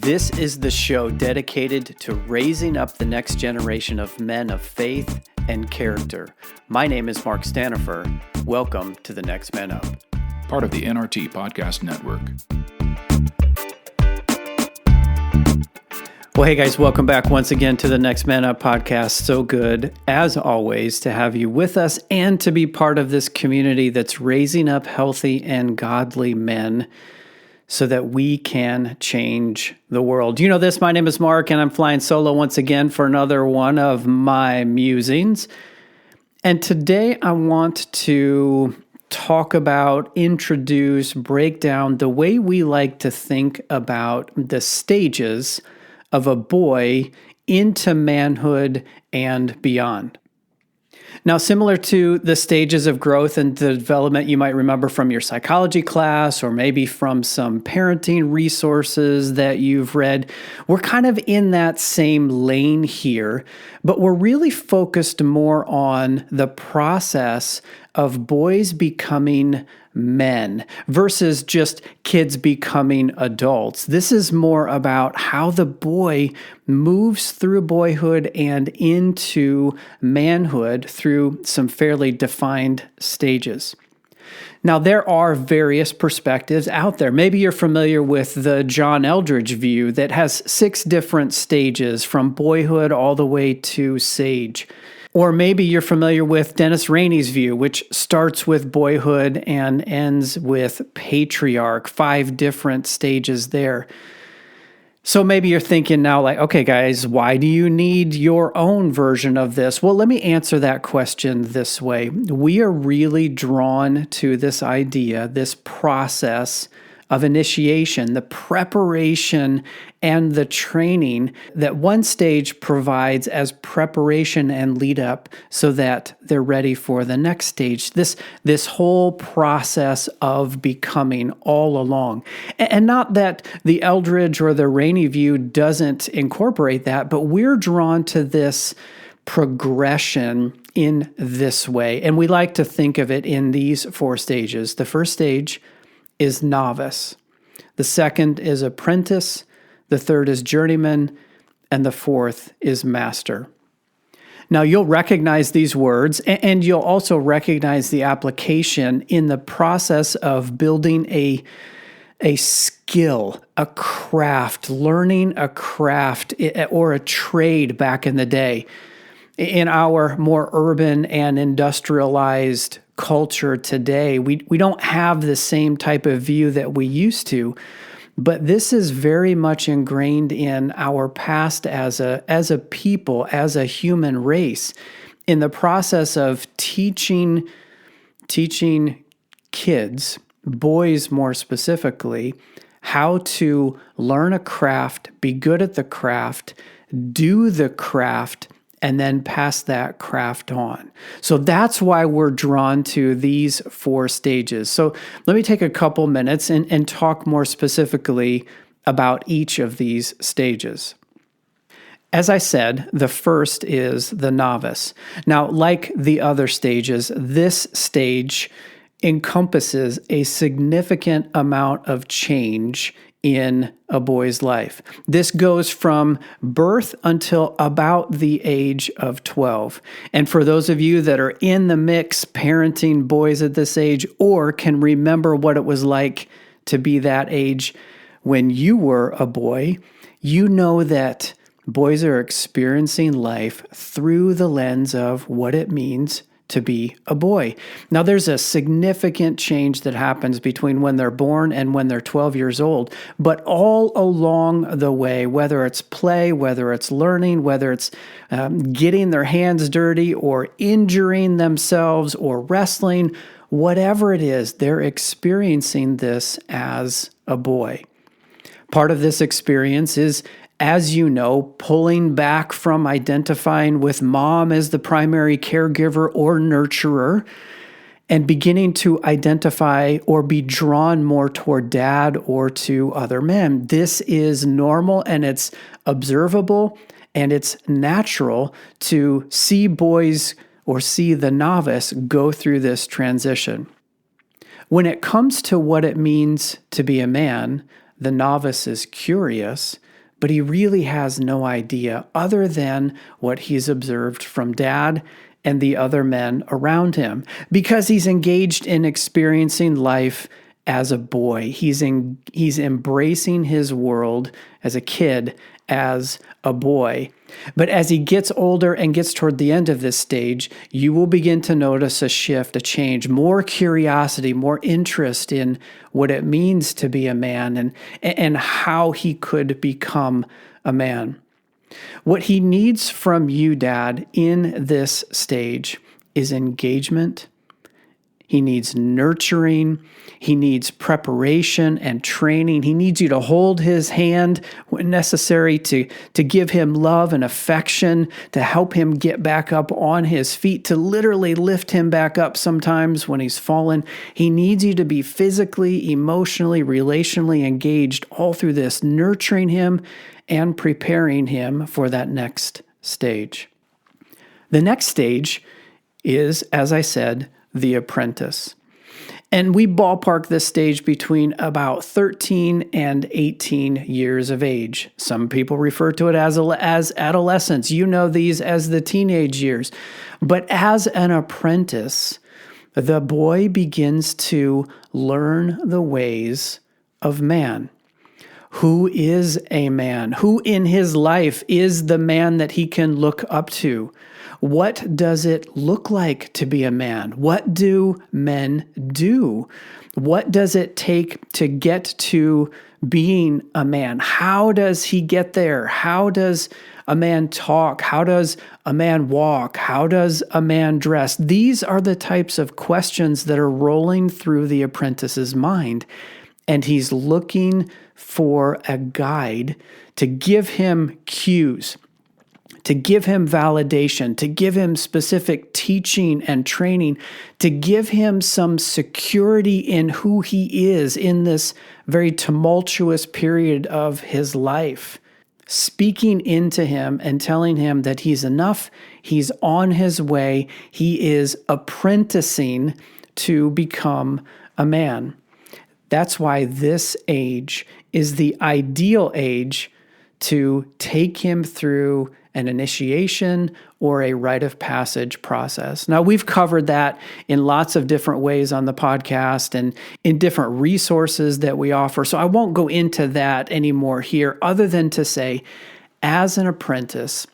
This is the show dedicated to raising up the next generation of men of faith and character. My name is Mark Stanifer. Welcome to the Next Man Up, part of the NRT Podcast Network. Well, hey guys, welcome back once again to the Next Man Up podcast. So good, as always, to have you with us and to be part of this community that's raising up healthy and godly men so that we can change the world. You know this, my name is Mark, and I'm flying solo once again for another one of my musings. And today I want to talk about, introduce, break down the way we like to think about the stages of a boy into manhood and beyond. Now, similar to the stages of growth and development you might remember from your psychology class or maybe from some parenting resources that you've read, we're kind of in that same lane here, but we're really focused more on the process of boys becoming men versus just kids becoming adults. This is more about how the boy moves through boyhood and into manhood through some fairly defined stages. Now, there are various perspectives out there. Maybe you're familiar with the John Eldredge view that has 6 different stages from boyhood all the way to sage. Or maybe you're familiar with Dennis Rainey's view, which starts with boyhood and ends with patriarch, 5 different stages there. So maybe you're thinking now like, okay, guys, why do you need your own version of this? Well, let me answer that question this way. We are really drawn to this idea, this process of initiation, the preparation and the training that one stage provides as preparation and lead up so that they're ready for the next stage. This whole process of becoming all along. And not that the Eldredge or the Rainey view doesn't incorporate that, but we're drawn to this progression in this way. And we like to think of it in these 4 stages. The first stage is novice. The second is apprentice. The third is journeyman. And the fourth is master. Now, you'll recognize these words, and you'll also recognize the application in the process of building a skill, a craft, learning a craft or a trade back in the day. In our more urban and industrialized culture today, we don't have the same type of view that we used to, but this is very much ingrained in our past as a people, as a human race, in the process of teaching kids, boys more specifically, how to learn a craft, be good at the craft, do the craft, and then pass that craft on. So that's why we're drawn to these 4 stages. So let me take a couple minutes and talk more specifically about each of these stages. As I said, the first is the novice. Now, like the other stages, this stage encompasses a significant amount of change in a boy's life. This goes from birth until about the age of 12. And for those of you that are in the mix parenting boys at this age or can remember what it was like to be that age when you were a boy, you know that boys are experiencing life through the lens of what it means to be a boy. Now, there's a significant change that happens between when they're born and when they're 12 years old, but all along the way, whether it's play, whether it's learning, whether it's getting their hands dirty or injuring themselves or wrestling, whatever it is, they're experiencing this as a boy. Part of this experience is, as you know, pulling back from identifying with mom as the primary caregiver or nurturer and beginning to identify or be drawn more toward dad or to other men. This is normal and it's observable and it's natural to see boys or see the novice go through this transition. When it comes to what it means to be a man, the novice is curious but he really has no idea other than what he's observed from Dad and the other men around him, because he's engaged in experiencing life as a boy. He's embracing his world as a kid, as a boy. But as he gets older and gets toward the end of this stage, you will begin to notice a shift, a change, more curiosity, more interest in what it means to be a man and how he could become a man. What he needs from you, Dad, in this stage is engagement. He needs nurturing. He needs preparation and training. He needs you to hold his hand when necessary, to give him love and affection, to help him get back up on his feet, to literally lift him back up sometimes when he's fallen. He needs you to be physically, emotionally, relationally engaged all through this, nurturing him and preparing him for that next stage. The next stage is, as I said, the apprentice. And we ballpark this stage between about 13 and 18 years of age. Some people refer to it as adolescence. You know these as the teenage years. But as an apprentice, the boy begins to learn the ways of man. Who is a man? Who in his life is the man that he can look up to? What does it look like to be a man? What do men do? What does it take to get to being a man? How does he get there? How does a man talk? How does a man walk? How does a man dress? These are the types of questions that are rolling through the apprentice's mind. And he's looking for a guide to give him cues, to give him validation, to give him specific teaching and training, to give him some security in who he is in this very tumultuous period of his life. Speaking into him and telling him that he's enough, he's on his way, he is apprenticing to become a man. That's why this age is the ideal age to take him through an initiation or a rite of passage process. Now, we've covered that in lots of different ways on the podcast and in different resources that we offer, so I won't go into that anymore here, other than to say, as an apprentice,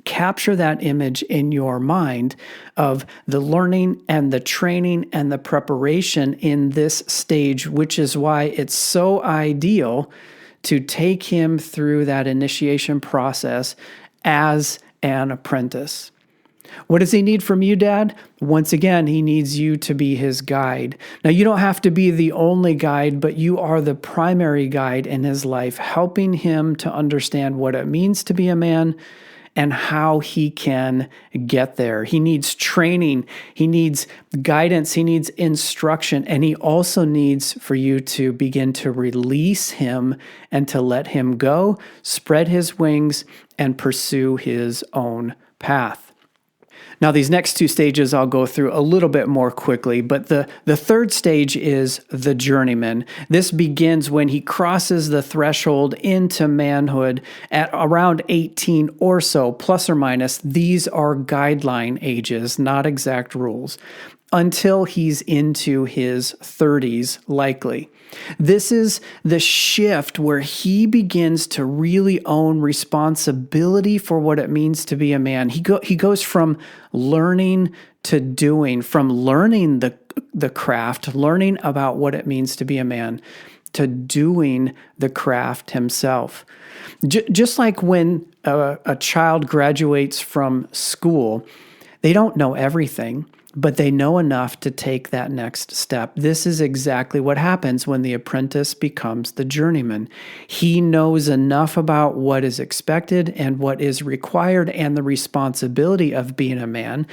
capture that image in your mind of the learning and the training and the preparation in this stage, which is why it's so ideal to take him through that initiation process as an apprentice. What does he need from you, Dad? Once again, he needs you to be his guide. Now, you don't have to be the only guide, but you are the primary guide in his life, helping him to understand what it means to be a man and how he can get there. He needs training, he needs guidance, he needs instruction, and he also needs for you to begin to release him and to let him go, spread his wings, and pursue his own path. Now, these next two stages I'll go through a little bit more quickly, but the third stage is the journeyman. This begins when he crosses the threshold into manhood at around 18 or so, plus or minus. These are guideline ages, not exact rules, until he's into his 30s, likely. This is the shift where he begins to really own responsibility for what it means to be a man. He goes from learning to doing, from learning the craft, learning about what it means to be a man, to doing the craft himself. Just like when a child graduates from school, they don't know everything, but they know enough to take that next step. This is exactly what happens when the apprentice becomes the journeyman. He knows enough about what is expected and what is required and the responsibility of being a man.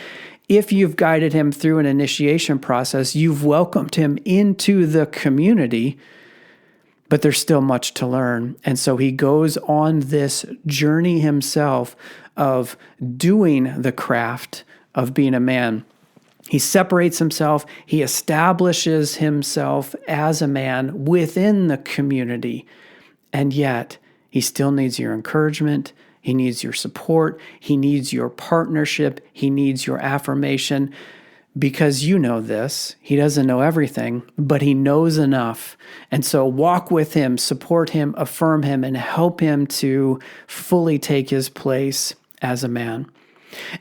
If you've guided him through an initiation process, you've welcomed him into the community, but there's still much to learn. And so he goes on this journey himself of doing the craft of being a man. He separates himself, he establishes himself as a man within the community, and yet He still needs your encouragement. He needs your support. He needs your partnership. He needs your affirmation. Because you know this, he doesn't know everything, but he knows enough. And so walk with him, support him, affirm him, and help him to fully take his place as a man.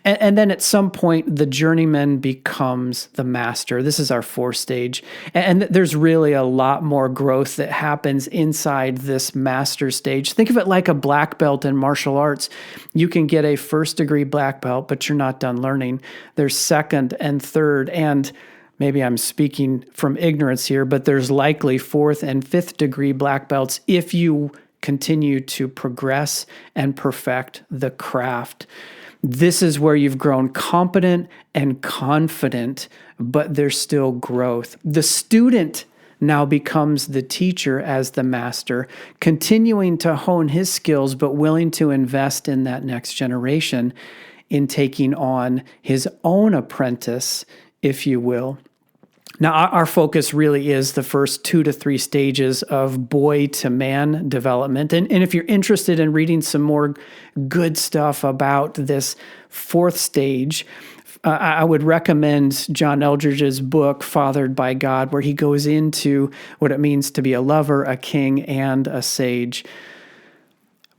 And then at some point, the journeyman becomes the master. This is our fourth stage. And there's really a lot more growth that happens inside this master stage. Think of it like a black belt in martial arts. You can get a first-degree black belt, but you're not done learning. There's second and third, and maybe I'm speaking from ignorance here, but there's likely fourth and fifth degree black belts if you continue to progress and perfect the craft. This is where you've grown competent and confident, but there's still growth. The student now becomes the teacher as the master, continuing to hone his skills, but willing to invest in that next generation in taking on his own apprentice, if you will. Now, our focus really is the first 2 to 3 stages of boy to man development. And if you're interested in reading some more good stuff about this fourth stage, I would recommend John Eldridge's book, Fathered by God, where he goes into what it means to be a lover, a king, and a sage.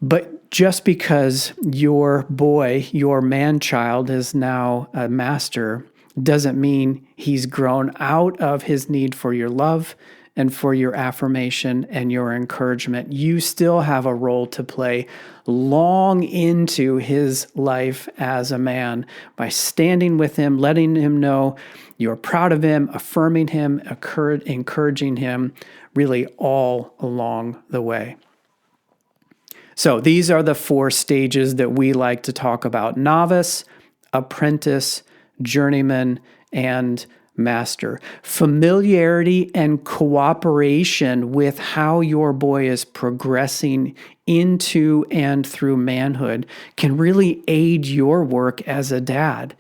But just because your boy, your man-child, is now a master doesn't mean he's grown out of his need for your love and for your affirmation and your encouragement. You still have a role to play long into his life as a man by standing with him, letting him know you're proud of him, affirming him, encouraging him, really all along the way. So these are the 4 stages that we like to talk about: novice, apprentice, journeyman, and master. Familiarity and cooperation with how your boy is progressing into and through manhood can really aid your work as a dad.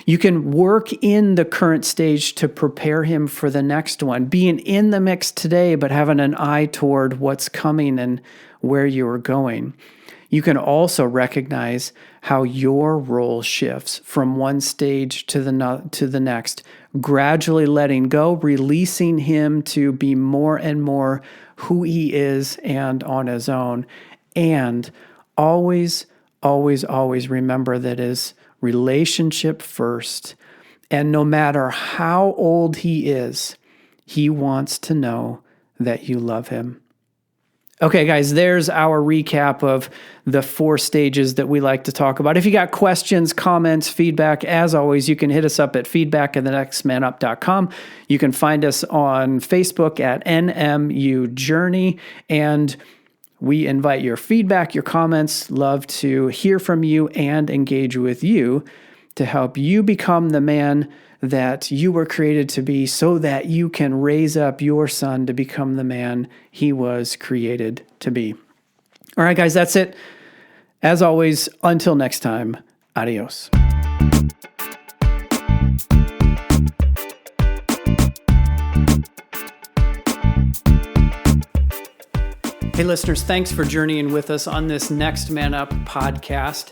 You can work in the current stage to prepare him for the next one, being in the mix today, but having an eye toward what's coming and where you are going. You can also recognize how your role shifts from one stage to the next, gradually letting go, releasing him to be more and more who he is and on his own. And always, always, always remember that is relationship first. And no matter how old he is, he wants to know that you love him. Okay, guys, there's our recap of the 4 stages that we like to talk about. If you got questions, comments, feedback, as always, you can hit us up at feedback@thenextmanup.com. You can find us on Facebook at NMU Journey, and we invite your feedback, your comments. Love to hear from you and engage with you to help you become the man that you were created to be, so that you can raise up your son to become the man he was created to be. All right, guys, that's it. As always, until next time, adios. Hey, listeners, thanks for journeying with us on this Next Man Up podcast.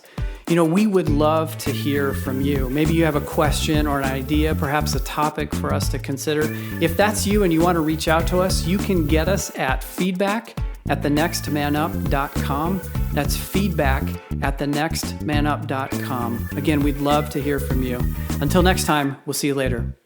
You know, we would love to hear from you. Maybe you have a question or an idea, perhaps a topic for us to consider. If that's you and you want to reach out to us, you can get us at feedback@thenextmanup.com. That's feedback@thenextmanup.com. Again, we'd love to hear from you. Until next time, we'll see you later.